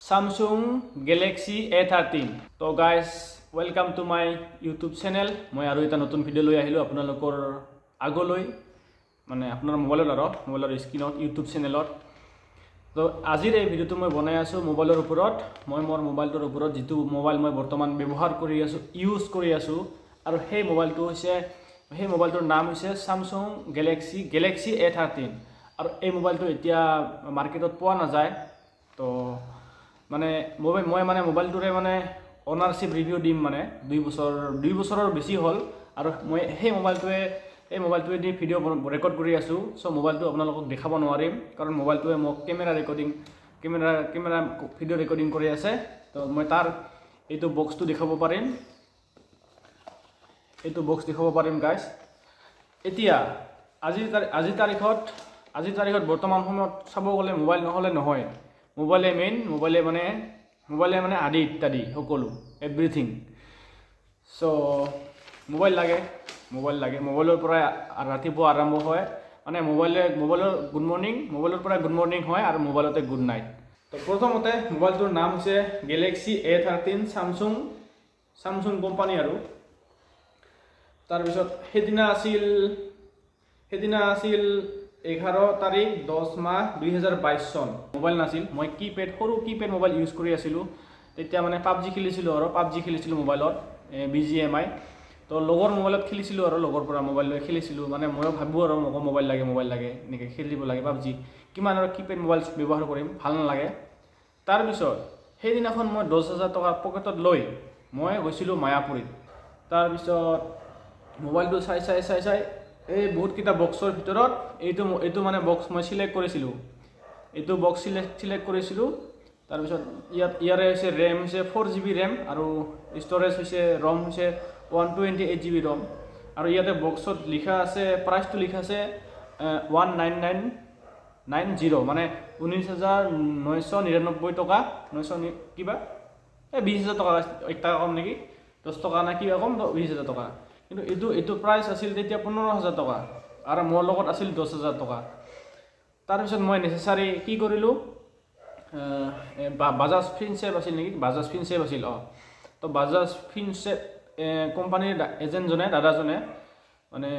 Samsung Galaxy A13. So guys, welcome to my YouTube channel. Moi aru eta notun video loi ahilu apnalokor agoloi mane apnar mobile screen YouTube channel. So azir ei video tu moi banai asu mobile er upurot moi mor mobile tor upurot jitu mobile moi bortoman ব্যবহার kori asu use kori asu aru hey mobile tu hoise hey mobile tor naam hoise Samsung Galaxy A13 aru ei mobile tu etia marketot poa na jay to মানে mobile টোৰে মানে অনাৰশিপ review দিম মানে 2 বছৰৰ বেছি হল আৰু মই সেই মোবাইলটোৱে দি ভিডিও ৰেকৰ্ড কৰি আছো সো মোবাইলটো আপোনালোকক দেখাব নোৱাৰিম কাৰণ মোবাইলটোৱে মোক কেমেৰা ভিডিও ৰেকৰ্ডিং কৰি আছে তো মই তাৰ এইটো বক্সটো দেখাব পাৰিম গাইস এতিয়া আজি তাৰিখত বৰ্তমান সময়ত চাব গলে মোবাইল নহলে নহয় মোবাইলে মেইন মোবাইলে মানে আদি ইত্যাদি সকলো এভৰিথিং সো মোবাইল লাগে মোবাইলৰ পৰা ৰাতিপুৱা আৰম্ভ হয় মানে মোবাইলৰ গুড মৰ্নিং মোবাইলৰ পৰা গুড মৰ্নিং হয় আৰু মোবাইলতে গুড নাইট তো প্ৰথমতে মোবাইলটোৰ নাম হৈছে Galaxy A13 Samsung কোম্পানী আৰু তাৰ পিছত হেদিনা আছিল 11 তাৰিখ 10 মাহ 2022 চন মোবাইল নাছিল মই সৰু কিপ্যাড মোবাইল ইউজ কৰি আছিলো তেতিয়া মানে PUBG খেলিছিলো মোবাইলত BGMI তো লগৰ মোবাইলত খেলিছিলো আৰু লগৰ পৰা মোবাইল লৈ খেলিছিলো মানে মই ভাবো আৰু মোক মোবাইল লাগে নেকি খেলিব লাগে PUBG কিমান আৰু কিপ্যাড মোবাইল ব্যৱহাৰ কৰিম ভাল নালাগে তাৰ পিছত সেই দিনাখন মই 10000 টকা পকেটত লৈ মই গৈছিলো মায়াপুৰীত তাৰ পিছত মোবাইলটো চাই এই বহুত কিটা বক্সৰ ভিতৰত এইটো মানে বক্স মই সিলেক্ট কৰিছিলো এইটো বক্স সিলেক্ট কৰিছিলো তাৰ পিছত ইয়াৰে হৈছে RAM হৈছে 4GB RAM আৰু ষ্টৰেজ হৈছে ROM হৈছে 128GB ROM আৰু ইয়াতে বক্সত লিখা আছে প্ৰাইসটো লিখা আছে 19990 মানে 19999 টকা 900 কিবা 20000 টকা এক টাকা কম নেকি 10 টকা না কিবা কম 20000 টকা কিন্তু এইটো প্ৰাইস আছিল তেতিয়া 15000 টকা আৰু মোৰ লগত আছিল 10000 টকা তাৰ পিছত মই নেসেসাৰি কি কৰিলো বাজাজ ফিনসেভ আছিল নেকি বাজাজ ফিনসেভ আছিল তো বাজাজ ফিনসেভ কোম্পানীৰ এজেন্ট জনে দাদাজনে মানে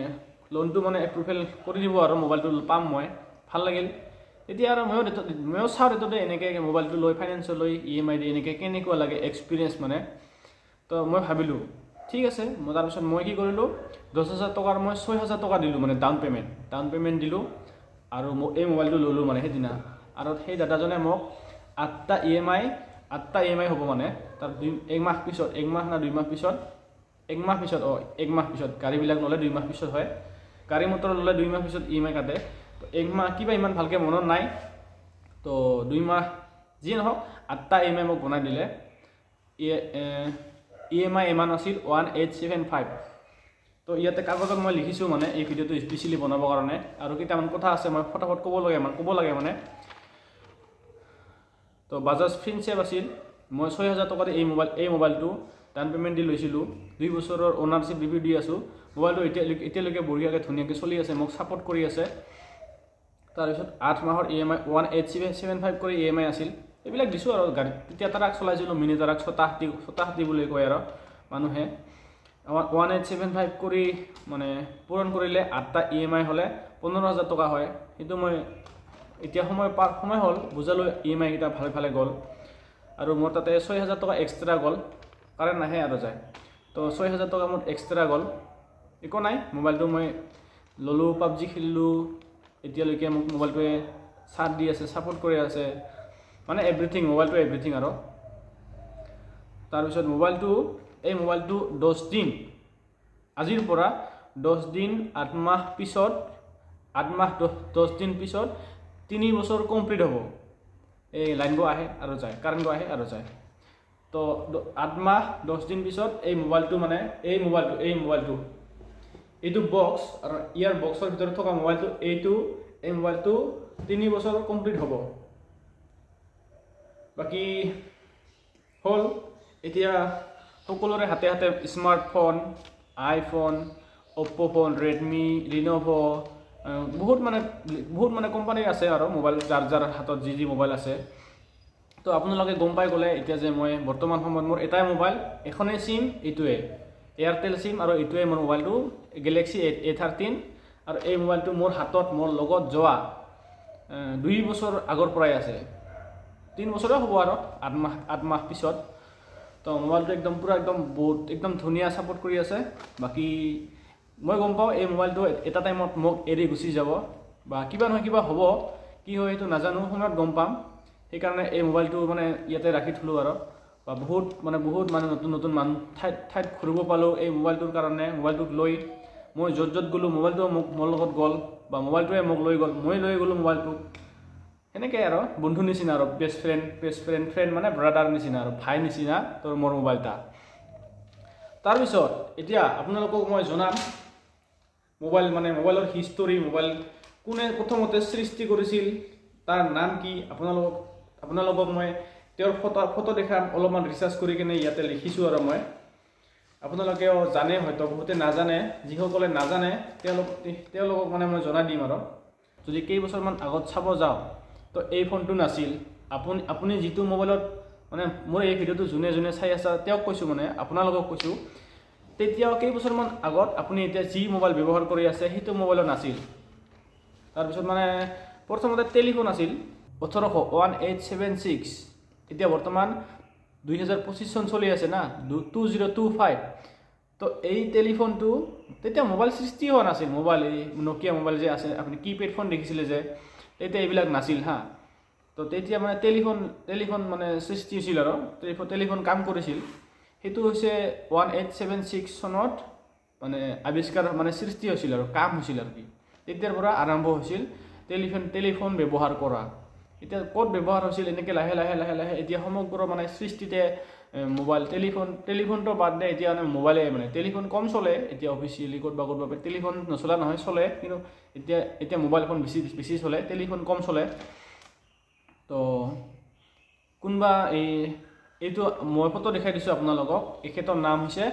লোনটো মানে এপ্ৰুভেল কৰি দিব আৰু মোবাইলটো পাম মই ভাল লাগিল এতিয়া আৰু ময়ো চাও এততে এনেকে মোবাইলটো লৈ ফাইনান্স লৈ EMI দি এনেকে কেনেকুৱা লাগে এক্সপেৰিয়েন্স মানে তো মই ভাবিলো ঠিক আছে মই তাৰ পিছত মই কি কৰিলো 10000 টকাৰ মই 6000 টকা দিলো মানে ডাউন পেমেন্ট দিলো আৰু এই মোবাইলটো ললো মানে হেদিনা আৰু সেই দাদাজনে মোক 8টা EMI হ'ব মানে তাৰ 1 মাহ পিছত 1 মাহ না 2 মাহ পিছত 1 মাহ পিছত গাড়ী বিলাক ললে 2 মাহ পিছত হয় গাড়ী মটৰ ললে 2 মাহ পিছত EMI কাটে তো 1 মাহ কিবা ইমান ভালকে মনত নাই তো 2 মাহ যি নহওক 8টা EMI মোক বনাই দিলে EMI এমান আছিল 1875 তো ইয়াতে কাগজত মই লিখিছো মানে এই ভিডিওটো স্পেশালি বনাবৰ কাৰণে আৰু কিটামান কথা আছে মই ফটাফট ক'ব লাগে মানে তো বাজাজ ফিনসেভ আছিল মই 6000 টকা এই মোবাইলটো ডাউন পেমেন্ট দি লৈছিলো 2 বছৰৰ ওনাৰশিপ ৰিভিউ দি আছো মোবাইলটো এতিয়ালৈকে বঢ়িয়াকে ধুনীয়াকে চলি আছে মোক সাপোৰ্ট কৰি আছে তাৰ পিছত 8 মাহৰ EMI 1875 কৰি EMI আছিল এইবিলাক দিছো আৰু গাড়ী তেতিয়া তাৰাক চলাইছিলো মিনি তাৰাক শতাব্দী বুলি কয় আৰু মানুহে 1875 কৰি মানে পূৰণ কৰিলে 8টা EMI হলে 15000 টকা হয় কিন্তু মই এতিয়া সময় হল বুজালো EMI কিটা ভালে গল আৰু মোৰ তাতে 6000 টকা এক্সট্ৰা গল কাৰণ নাহে আৰু যায় তো 6000 টকা মোৰ এক্সট্ৰা গল একো নাই মোবাইলটো মই ললো PUBG খেলিলো এতিয়ালৈকে মোক মোবাইলটোৱে সাথ দি আছে সাপোৰ্ট কৰি আছে মানে এভৰিথিং মোবাইলটো এভৰিথিং আৰু তাৰ পিছত এই মোবাইলটো 10 দিন আজিৰ পৰা 10 দিন 8 মাহ পিছত 10 দিন পিছত 3 বছৰ কমপ্লিট হ'ব এই লাইন গো আহে আৰু যায় কাৰেন্ট গো আহে আৰু যায় তো 8 মাহ 10 দিন পিছত এই মোবাইলটো মানে এই মোবাইলটো এইটো বক্স আৰু ইয়াৰ বক্সৰ ভিতৰত থকা মোবাইলটো এই মোবাইলটো 3 বছৰ কমপ্লিট হ'ব বাকি হল এতিয়া সকলোৰে হাতে smartphone iPhone Oppo phone Redmi Lenovo বহুত মানে কোম্পানী আছে আৰু মোবাইল যাৰ হাতত যি মোবাইল আছে তো আপোনালোকে গম পাই গ'লে এতিয়া যে মই বৰ্তমান সময়ত মোৰ এটাই মোবাইল, এখনেই চিম, এইটোৱে এয়াৰটেল চিম, আৰু এইটোৱে মোৰ মোবাইলটো গেলেক্সি A13, আৰু এই মোবাইলটো মোৰ হাতত মোৰ লগত যোৱা 2 বছৰ আগৰ পৰাই আছে, 3 বছৰে হ'ব আৰু 8 মাহ পিছত। তো মোবাইলটো একদম পুৰা একদম বহুত একদম ধুনীয়া ছাপোৰ্ট কৰি আছে। বাকী মই গম পাওঁ এই মোবাইলটো এটা টাইমত মোক এৰি গুচি যাব, বা কিবা নহয় কিবা হ'ব, কি হয় সেইটো নাজানো, সময়ত গম পাম। সেইকাৰণে এই মোবাইলটো মানে ইয়াতে ৰাখি থলোঁ আৰু, বা বহুত মানে নতুন নতুন মানুহ ঠাইত ঘূৰিব পালোঁ এই মোবাইলটোৰ কাৰণে। মোবাইলটোক লৈ মই য'ত গ'লোঁ মোবাইলটোৱে মোৰ লগত গ'ল, বা মোবাইলটোৱে মোক লৈ গ'ল, মই লৈ গ'লোঁ মোবাইলটোক। সেনেকৈ আৰু বন্ধু নিচিনা আৰু বেষ্ট ফ্ৰেণ্ড মানে ব্ৰাদাৰ নিচিনা আৰু ভাই নিচিনা তোৰ মোৰ মোবাইলটা। তাৰপিছত এতিয়া আপোনালোকক মই জনাম মোবাইলৰ হিষ্টৰী, মোবাইল কোনে প্ৰথমতে সৃষ্টি কৰিছিল, তাৰ নাম কি। আপোনালোকক মই তেওঁৰ ফটো দেখাম, অলপমান ৰিচাৰ্চ কৰি কিনে ইয়াতে লিখিছোঁ আৰু মই। আপোনালোকেও জানে হয়তো, বহুতে নাজানে, যিসকলে নাজানে তেওঁলোকক মানে মই জনাই দিম আৰু। যদি কেইবছৰমান আগত চাব যাওঁ তো এই ফোনটো নাছিল। আপুনি যিটো মোবাইলত মানে মোৰ এই ভিডিঅ'টো যোনে চাই আছে তেওঁক কৈছোঁ, মানে আপোনালোকক কৈছোঁ, তেতিয়াও কেইবছৰমান আগত আপুনি এতিয়া যি মোবাইল ব্যৱহাৰ কৰি আছে সেইটো মোবাইলত নাছিল। তাৰপিছত মানে প্ৰথমতে টেলিফোন আছিল 1876, এতিয়া বৰ্তমান 2025 চন চলি আছে না, 2025। তো এই টেলিফোনটো তেতিয়া মোবাইল সৃষ্টি হোৱা নাছিল। মোবাইল এই নকিয়া মোবাইল যে আছে, আপুনি কিপেড ফোন দেখিছিলে যে, তেতিয়া এইবিলাক নাছিল হা। তো তেতিয়া মানে টেলিফোন মানে সৃষ্টি হৈছিল আৰু টেলিফোন কাম কৰিছিল। সেইটো হৈছে 1876 চনত মানে আৱিষ্কাৰ মানে সৃষ্টি হৈছিল আৰু কাম হৈছিল আৰু কি। তেতিয়াৰ পৰা আৰম্ভ হৈছিল টেলিফোন ব্যৱহাৰ কৰা। এতিয়া ক'ত ব্যৱহাৰ হৈছিল, এনেকৈ লাহে লাহে এতিয়া সমগ্ৰ মানে সৃষ্টিতে মোবাইল টেলিফোনটো বাদ দিয়ে, এতিয়া মানে মোবাইলে মানে টেলিফোন কম চলে এতিয়া অফিচিয়েলি ক'ৰবাত টেলিফোন নচলা নহয়, চলে, কিন্তু এতিয়া মোবাইল ফোন বেছি চলে, টেলিফোন কম চলে। তো কোনোবা এইটো মই ফটো দেখাই দিছোঁ আপোনালোকক, এখেতৰ নাম হৈছে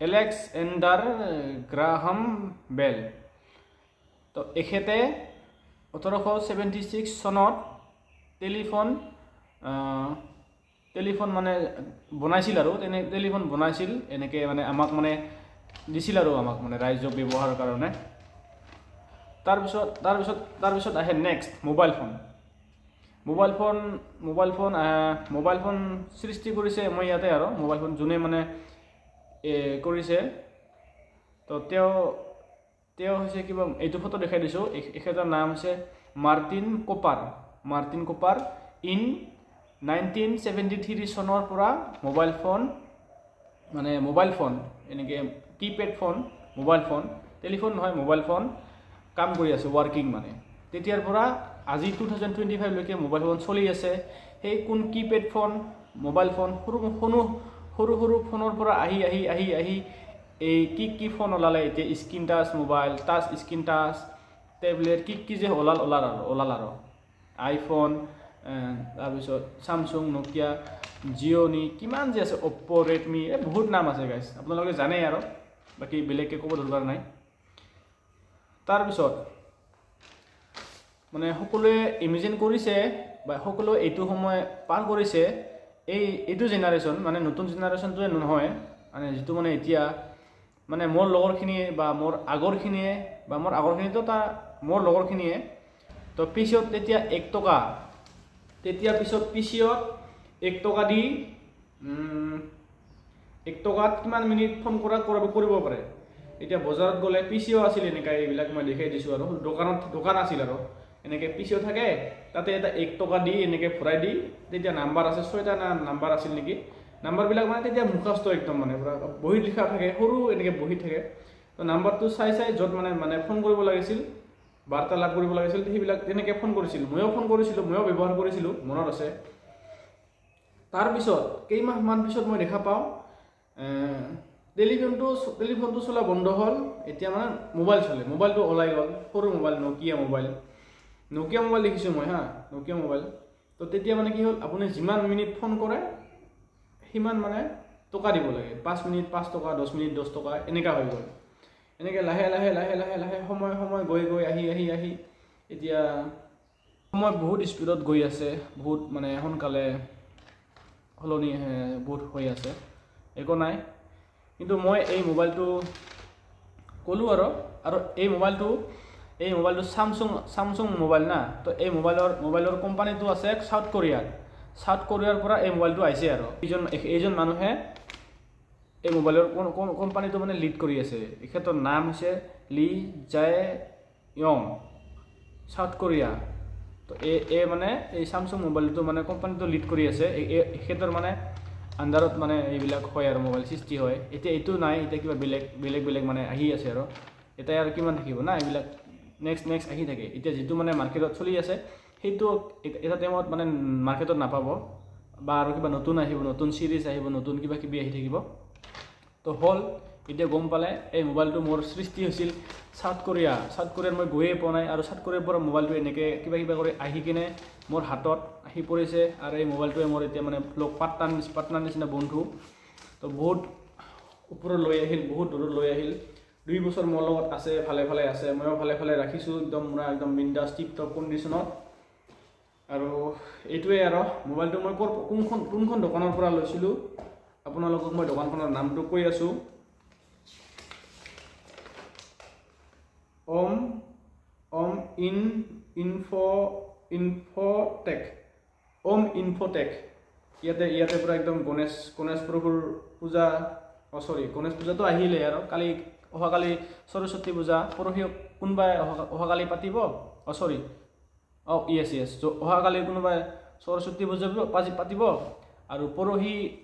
এলেক্সেণ্ডাৰ গ্ৰাহাম বেল। তো এখেতে 1876 চনত টেলিফোন মানে বনাইছিল আৰু টেলিফোন বনাইছিল, এনেকৈ মানে আমাক মানে দিছিল আৰু আমাক মানে ৰাইজক ব্যৱহাৰৰ কাৰণে। তাৰপিছত আহে নেক্সট মোবাইল ফোন সৃষ্টি কৰিছে মই ইয়াতে আৰু মোবাইল ফোন যোনে মানে কৰিছে। তো তেওঁ হৈছে কিবা, এইটো ফটো দেখাই দিছোঁ, এখেতৰ নাম হৈছে মাৰ্টিন কোপাৰ। ইন 1973 চনৰ পৰা মোবাইল ফোন এনেকৈ keypad phone, mobile phone, telephone নহয়, মোবাইল ফোন কাম কৰি আছে, ৱাৰ্কিং মানে। তেতিয়াৰ পৰা আজি 2025 লৈকে মোবাইল ফোন চলি আছে। সেই কোন কিপেড ফোন, মোবাইল ফোন, সৰু ফোনৰ পৰা আহি এই কি ফোন ওলালে এতিয়া, screen touch mobile, screen touch tablet, কি যে ওলাল আৰু আইফোন, তাৰপিছত চামচুং, নকিয়া, জিঅ'নি, কিমান যে আছে, অপ্প', ৰেডমি, বহুত নাম আছে গাইজ, আপোনালোকে জানেই আৰু, বাকী বেলেগকৈ ক'ব দৰকাৰ নাই। তাৰপিছত মানে সকলোৱে ইমেজিন কৰিছে বা সকলোৱে এইটো সময় পাৰ কৰিছে, এইটো জেনেৰেশ্যন মানে নতুন জেনেৰেশ্যনটোৱে নহয়, মানে যিটো মানে এতিয়া মানে মোৰ লগৰখিনিয়ে বা মোৰ আগৰখিনিয়ে মোৰ লগৰখিনিয়ে তো পিছত তেতিয়া 1 টকা, পিছত 1 টকা দি 1 টকাত কিমান মিনিট ফোন কৰিব পাৰে। এতিয়া বজাৰত গ'লে পিচিও আছিল, এনেকৈ এইবিলাক মই দেখাই দিছোঁ আৰু দোকান আছিল আৰু এনেকৈ পিচিও থাকে, তাতে এটা 1 টকা দি এনেকৈ ভৰাই দি, তেতিয়া নাম্বাৰ আছে 6টা নাম্বাৰ আছিল নেকি, নাম্বাৰবিলাক মানে তেতিয়া মুখস্থ একদম মানে পুৰা বহীত লিখা থাকে, সৰু এনেকৈ বহি থাকে। তো নাম্বাৰটো চাই য'ত মানে ফোন কৰিব লাগিছিল, বাৰ্তালাপ কৰিব লাগিছিল, সেইবিলাক তেনেকৈ ফোন কৰিছিলোঁ। ময়ো ব্যৱহাৰ কৰিছিলোঁ, মনত আছে। তাৰপিছত কেইমাহমান পিছত মই দেখা পাওঁ টেলিফোনটো চলা বন্ধ হ'ল, এতিয়া মানে মোবাইল চলে, মোবাইলটো ওলাই গ'ল, সৰু মোবাইল, নকিয়া মোবাইল দেখিছোঁ মই হা, নকিয়া মোবাইল। তো তেতিয়া মানে কি হ'ল, আপুনি যিমান মিনিট ফোন কৰে সিমান মানে টকা দিব লাগে, 5 মিনিট 5 টকা, 10 মিনিট 10 টকা, এনেকুৱা হৈ গ'ল। এনেকৈ লাহে লাহে সময় গৈ আহি এতিয়া সময় বহুত স্পীডত গৈ আছে, বহুত মানে সোনকালে সলনি বহুত হৈ আছে, একো নাই। কিন্তু মই এই মোবাইলটো ক'লোঁ আৰু এই মোবাইলটো চামচুং মোবাইল না। তো এই মোবাইলৰ কোম্পানীটো আছে সাউথ কোৰিয়াৰ পৰা এই মোবাইলটো আহিছে। আৰু এইজন মানুহে এই মোবাইলৰ কোম্পানীটো মানে লিড কৰি আছে। এখেতৰ নাম হৈছে লি জাই ইয়ং, সাউথ কোৰিয়া। তো মানে এই চামচুং মোবাইলটো মানে কোম্পানীটো লিড কৰি আছে। এখেতৰ মানে আণ্ডাৰত মানে এইবিলাক হয় আৰু মোবাইল সৃষ্টি হয়। এতিয়া এইটো নাই, এতিয়া কিবা বেলেগ মানে আহি আছে। আৰু এতিয়া আৰু কিমান থাকিব না, এইবিলাক নেক্সট আহি থাকে। এতিয়া যিটো মানে মাৰ্কেটত চলি আছে সেইটো এটা টাইমত মানে মাৰ্কেটত নাপাব, বা আৰু কিবা নতুন আহিব, নতুন চিৰিজ আহিব, নতুন কিবা কিবি আহি থাকিব। তো হ'ল এতিয়া গম পালে এই মোবাইলটো মোৰ সৃষ্টি হৈছিল সাউথ কোৰিয়াৰ মই গৈয়ে পোৱা নাই। আৰু সাউথ কোৰিয়াৰ পৰা মোবাইলটো এনেকৈ কিবা কৰি আহি কিনে মোৰ হাতত আহি পৰিছে। আৰু এই মোবাইলটোৱে মোৰ এতিয়া মানে পাৰ্টনাৰ নিচিনা বন্ধু। তো বহুত ওপৰত লৈ আহিল, বহুত দূৰত লৈ আহিল। 2 বছৰ মোৰ লগত আছে, ভালে আছে, ময়ো ভালে ৰাখিছোঁ, একদম বিন্দাছ টিপটপ কণ্ডিশ্যনত। আৰু এইটোৱে আৰু মোবাইলটো মই কোনখন দোকানৰ পৰা লৈছিলোঁ, আপোনালোকক মই দোকানখনৰ নামটো কৈ আছোঁ। ইনফোটেক। ইয়াতে পৰা একদম গণেশ প্ৰভুৰ পূজা, গণেশ পূজাটো আহিলে। আৰু অহাকালি সৰস্বতী পূজা, পৰহি কোনোবাই অহাকালি পাতিব, য়েছ অহাকালি কোনোবাই সৰস্বতী পূজা পাতিব, আৰু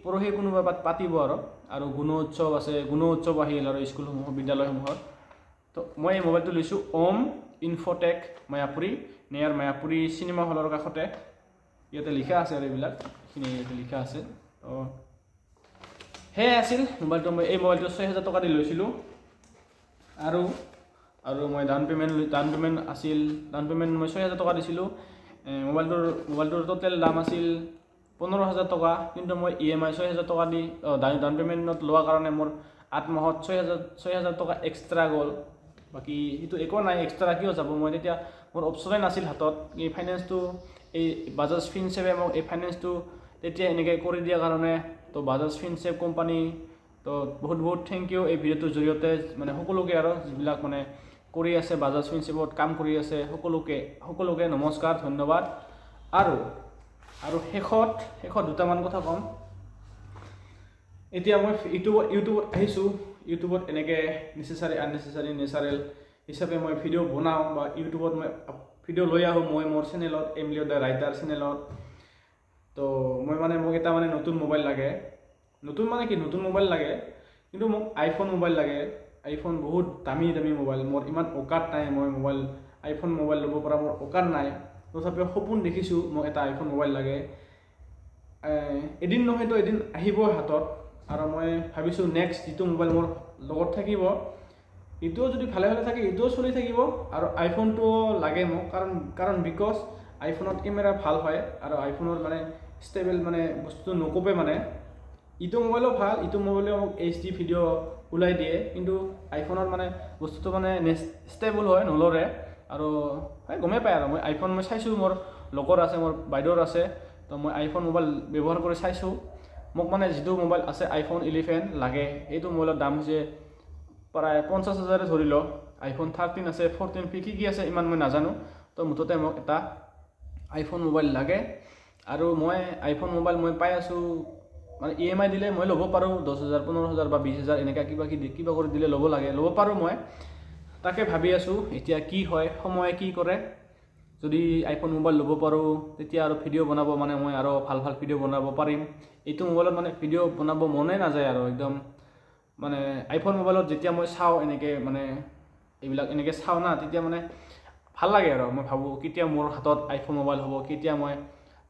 পৰহি কোনোবাই পাতিব। আৰু গুণোৎসৱ আছে, গুণোৎসৱ আহিল আৰু স্কুলসমূহ, বিদ্যালয়সমূহত। তো মই এই মোবাইলটো লৈছোঁ Infotech Mayapuri, near Mayapuri cinema হলৰ কাষতে। ইয়াতে লিখা আছে আৰু এইবিলাকখিনি ইয়াতে লিখা আছে। তো সেয়াই আছিল মোবাইলটো। মই এই মোবাইলটো 6,000 টকা দি লৈছিলোঁ। আৰু মই ডাউন পে'মেণ্ট মই 6,000 টকা দিছিলোঁ। মোবাইলটোৰ টোটেল দাম আছিল 15,000 টকা। কিন্তু মই EMI 6,000 টকা দি ডাউন পে'মেণ্টত লোৱাৰ কাৰণে মোৰ 8 মাহত 6,000 টকা এক্সট্ৰা গ'ল। বাকী সেইটো একো নাই, এক্সট্ৰা কিয় যাব। মই তেতিয়া মোৰ অপশ্যনে নাছিল হাতত। এই ফাইনেন্সটো, এই বাজাজ ফিনচেভে মোক এই ফাইনেন্সটো তেতিয়া এনেকৈ কৰি দিয়াৰ কাৰণে, তো বাজাজ ফিনচেভ কোম্পানী, তো বহুত থেংক ইউ। এই ভিডিঅ'টোৰ জৰিয়তে মানে সকলোকে, আৰু যিবিলাক মানে কৰি আছে বাজাজ ফিনচেভত কাম কৰি আছে, সকলোকে নমস্কাৰ, ধন্যবাদ। আৰু শেষত দুটামান কথা ক'ম। এতিয়া মই ইউটিউবত আহিছোঁ। ইউটিউবত এনেকৈ নেচেচাৰী আননেচেচাৰী নেচাৰেল হিচাপে মই ভিডিঅ' বনাওঁ, বা ইউটিউবত মই ভিডিঅ' লৈ আহোঁ মোৰ চেনেলত, এমলিঅ' দ্য ৰাইটাৰ চেনেলত। তো মোক এটা মানে নতুন মোবাইল লাগে। নতুন মোবাইল লাগে, কিন্তু মোক আইফোন মোবাইল লাগে। আইফোন বহুত দামী মোবাইল। মোৰ ইমান অকাত নাই, মই আইফোন মোবাইল ল'ব পৰা মোৰ অকাত নাই। তথাপিও সপোন দেখিছোঁ মোক এটা আইফোন মোবাইল লাগে। এদিন নহয়তো এদিন আহিব হাতত। আৰু মই ভাবিছোঁ নেক্সট যিটো মোবাইল মোৰ লগত থাকিব, এইটোও যদি ভালে থাকে, এইটোও চলি থাকিব। আৰু আইফোনটোও লাগে মোক, কাৰণ বিকজ আইফোনত কেমেৰা ভাল হয়, আৰু আইফোনৰ মানে ষ্টেবল মানে বস্তুটো নকপে। মানে ইটো মোবাইলো ভাল, ইটো মোবাইলেও মোক HD ভিডিঅ' ওলাই দিয়ে, কিন্তু আইফোনৰ মানে বস্তুটো মানে ষ্টেবল হয়, নলৰে। আৰু গমেই পায় আৰু মই আইফোন চাইছোঁ, মোৰ লগৰ আছে, মোৰ বাইদেউৰ আছে। তো মই আইফোন মোবাইল ব্যৱহাৰ কৰি চাইছোঁ। মোক মানে যিটো মোবাইল আছে iPhone 11 লাগে। এইটো মোবাইলৰ দাম হৈছে প্ৰায় 50,000 ধৰি লওক। iPhone 13 আছে, 14 কি আছে ইমান মই নাজানো। তো মুঠতে মোক এটা আইফোন মোবাইল লাগে। আৰু মই আইফোন মোবাইল মই পাই আছোঁ, মানে EMI দিলে মই ল'ব পাৰোঁ 10,000, 15,000 বা 20,000 এনেকৈ কিবা কৰি দিলে ল'ব পাৰোঁ মই। তাকে ভাবি আছোঁ এতিয়া কি হয়, সময়ে কি কৰে। যদি আইফোন মোবাইল ল'ব পাৰোঁ, তেতিয়া আৰু ভিডিঅ' বনাব, মানে মই আৰু ভাল ভিডিঅ' বনাব পাৰিম। এইটো মোবাইলত মানে ভিডিঅ' বনাব মনে নাযায় আৰু একদম। মানে আইফোন মোবাইলত যেতিয়া মই চাওঁ এনেকৈ, মানে এইবিলাক এনেকৈ চাওঁ না, তেতিয়া মানে ভাল লাগে। আৰু মই ভাবোঁ কেতিয়া মোৰ হাতত আইফোন মোবাইল হ'ব, কেতিয়া মই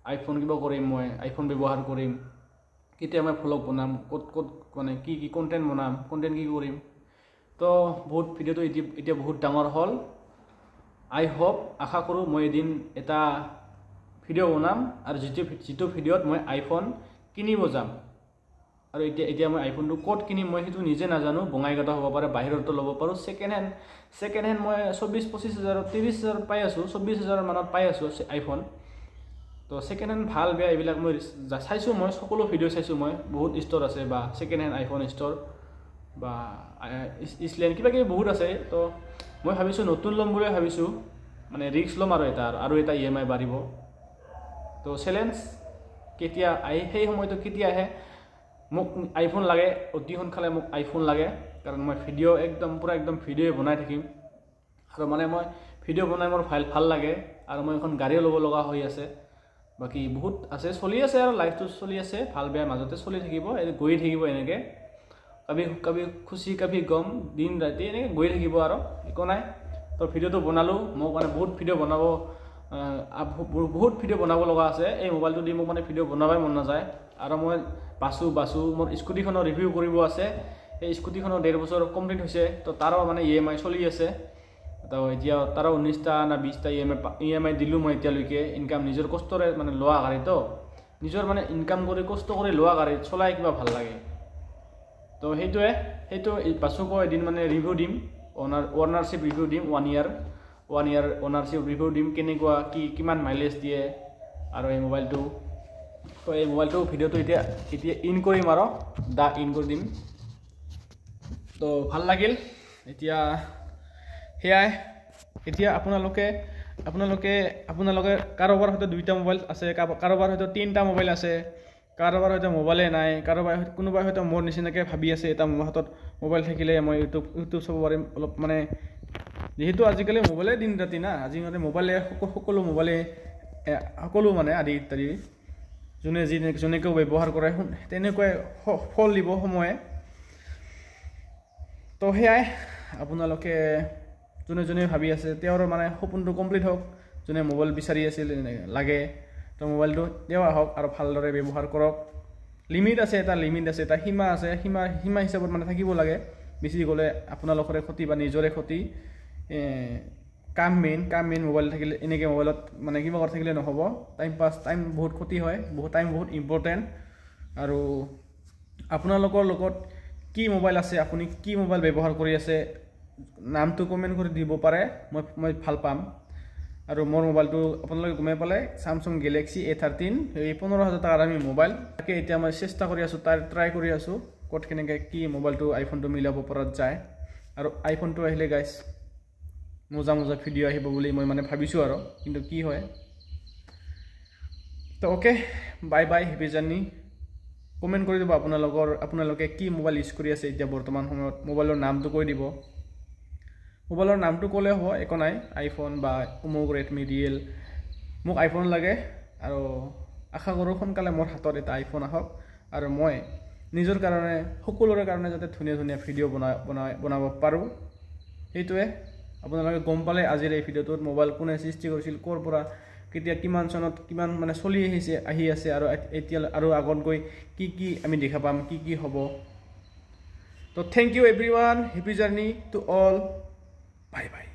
আইফোন কিবা কৰিম, মই আইফোন ব্যৱহাৰ কৰিম, কেতিয়া মই ভ্লগ বনাম, ক'ত মানে কি কণ্টেণ্ট বনাম, কণ্টেণ্ট কি কৰিম। তো বহুত ভিডিঅ'টো এতিয়া বহুত ডাঙৰ হ'ল। আশা কৰোঁ মই এদিন এটা ভিডিঅ' বনাম, আৰু যিটো ভিডিঅ'ত মই আইফোন কিনিব যাম। আৰু এতিয়া মই আইফোনটো ক'ত কিনিম মই সেইটো নিজে নাজানো বঙাইগাঁৱত হ'ব পাৰে বাহিৰতো ল'ব পাৰোঁ ছেকেণ্ড হেণ্ড মই 24-25 হাজাৰত 30 হাজাৰত পাই আছোঁ 24 হাজাৰ মানত পাই আছোঁ আইফোন তো ছেকেণ্ড হেণ্ড ভাল বেয়া এইবিলাক মই চাইছোঁ মই সকলো ভিডিঅ' চাইছোঁ মই বহুত ষ্ট'ৰ আছে বা ছেকেণ্ড হেণ্ড আইফোন ষ্ট'ৰ বা ইছলেণ্ড কিবা কিবি বহুত আছে তো মই ভাবিছোঁ নতুন ল'ম বুলি ভাবিছোঁ মানে ৰিস্ক ল'ম আৰু এটা EMI বাঢ়িব তো চেলেঞ্জ কেতিয়া আহে সেই সময়টো কেতিয়া আহে মোক আইফোন লাগে অতি সোনকালে মোক আইফোন লাগে কাৰণ মই ভিডিঅ' একদম ভিডিঅ' বনাই থাকিম আৰু মানে মই ভিডিঅ' বনাই মোৰ ভাল লাগে আৰু মই এখন গাড়ীও ল'ব লগা হৈ আছে বাকী বহুত আছে চলি আছে আৰু লাইফটো চলি আছে ভাল বেয়া মাজতে চলি থাকিব গৈ থাকিব এনেকৈ কবি খুচি কবি গম দিন ৰাতি এনেকৈ গৈ থাকিব আৰু একো নাই তো ভিডিঅ'টো বনালোঁ মোক মানে বহুত ভিডিঅ' বনাব লগা আছে এই মোবাইলটো দি মোক মানে ভিডিঅ' বনাবই মন নাযায় আৰু মই বাছো মোৰ স্কুটিখনৰ ৰিভিউ কৰিব আছে এই স্কুটিখনৰ 1.5 বছৰ কমপ্লিট হৈছে তো তাৰো মানে EMI চলি আছে তো এতিয়া তাৰো 19টা না 20টা EMI দিলোঁ মই এতিয়ালৈকে ইনকাম নিজৰ কষ্টৰে মানে লোৱা গাড়ী তো নিজৰ মানে ইনকাম কৰি কষ্ট কৰি লোৱা গাড়ী চলাই কিবা ভাল লাগে তো সেইটো বাছুকো এদিন মানে ৰিভিউ দিম অনাৰশ্বিপ ৰিভিউ দিম 1 year অনাৰশ্বিপ ৰিভিউ দিম কেনেকুৱা কিমান মাইলেজ দিয়ে আৰু এই মোবাইলটো তো এই মোবাইলটো ভিডিঅ'টো এতিয়া ইন কৰিম আৰু ইন কৰি দিম তো ভাল লাগিল এতিয়া সেয়াই এতিয়া আপোনালোকে কাৰোবাৰ হয়তো 2টা মোবাইল আছে কাৰোবাৰ হয়তো 3টা মোবাইল আছে কাৰোবাৰ হয়তো মোবাইলে নাই কোনোবাই হয়তো মোৰ নিচিনাকৈ ভাবি আছে এটা মোৰ হাতত মোবাইল থাকিলে মই ইউটিউব চাব পাৰিম অলপ মানে যেহেতু আজিকালি মোবাইলে দিন ৰাতি না আজিকালি মোবাইলে সকলো মানে আদি ইত্যাদি যেনেকৈ ব্যৱহাৰ কৰে তেনেকুৱাই ফল দিব সময়ে তো সেয়াই আপোনালোকে যোনে ভাবি আছে তেওঁৰ মানে সপোনটো কমপ্লিট হওক যোনে মোবাইল বিচাৰি আছিল লাগে তো মোবাইলটো তেওঁ আহক আৰু ভালদৰে ব্যৱহাৰ কৰক লিমিট আছে এটা সীমা আছে সীমা হিচাপত মানে থাকিব লাগে বেছি গ'লে আপোনালোকৰে ক্ষতি বা নিজৰে ক্ষতি কাম মেইন মোবাইল থাকিলে এনেকৈ মোবাইলত মানে কিবা কৰি থাকিলে নহ'ব টাইম বহুত ক্ষতি হয় বহুত ইম্পৰ্টেণ্ট আৰু আপোনালোকৰ লগত কি মোবাইল আছে আপুনি কি মোবাইল ব্যৱহাৰ কৰি আছে নামটো কমেণ্ট কৰি দিব পাৰে মই ভাল পাম আৰু মোৰ মোবাইলটো আপোনালোকে গমে পালে Samsung Galaxy A13 এই 15,000 টকাৰ আমি মোবাইল তাকে এতিয়া মই চেষ্টা কৰি আছোঁ ট্ৰাই কৰি আছোঁ ক'ত কেনেকৈ কি মোবাইলটো আইফোনটো মিলাব পৰা যায় আৰু আইফোনটো আহিলে গাইছ মজা ভিডিঅ' আহিব বুলি মই মানে ভাবিছোঁ আৰু কিন্তু কি হয় তো okay bye happy journey comment কৰি দিব আপোনালোকে কি মোবাইল ইউজ কৰি আছে এতিয়া বৰ্তমান সময়ত মোবাইলৰ নামটো কৈ দিব মোবাইলৰ নামটো ক'লে হ'ব একো নাই আইফোন বা অমুক ৰেডমি ৰিয়েল মোক আইফোন লাগে আৰু আশা কৰোঁ সোনকালে মোৰ হাতত এটা আইফোন আহক আৰু মই নিজৰ কাৰণে সকলোৰে কাৰণে যাতে ধুনীয়া ভিডিঅ' বনাব পাৰোঁ সেইটোৱে আপোনালোকে গম পালে আজিৰ এই ভিডিঅ'টোত মোবাইল কোনে সৃষ্টি কৰিছিল ক'ৰ পৰা কেতিয়া কিমান চনত কিমান মানে চলি আহি আছে আৰু এতিয়া আৰু আগত গৈ কি আমি দেখা পাম কি হ'ব তো thank you everyone happy journey to all by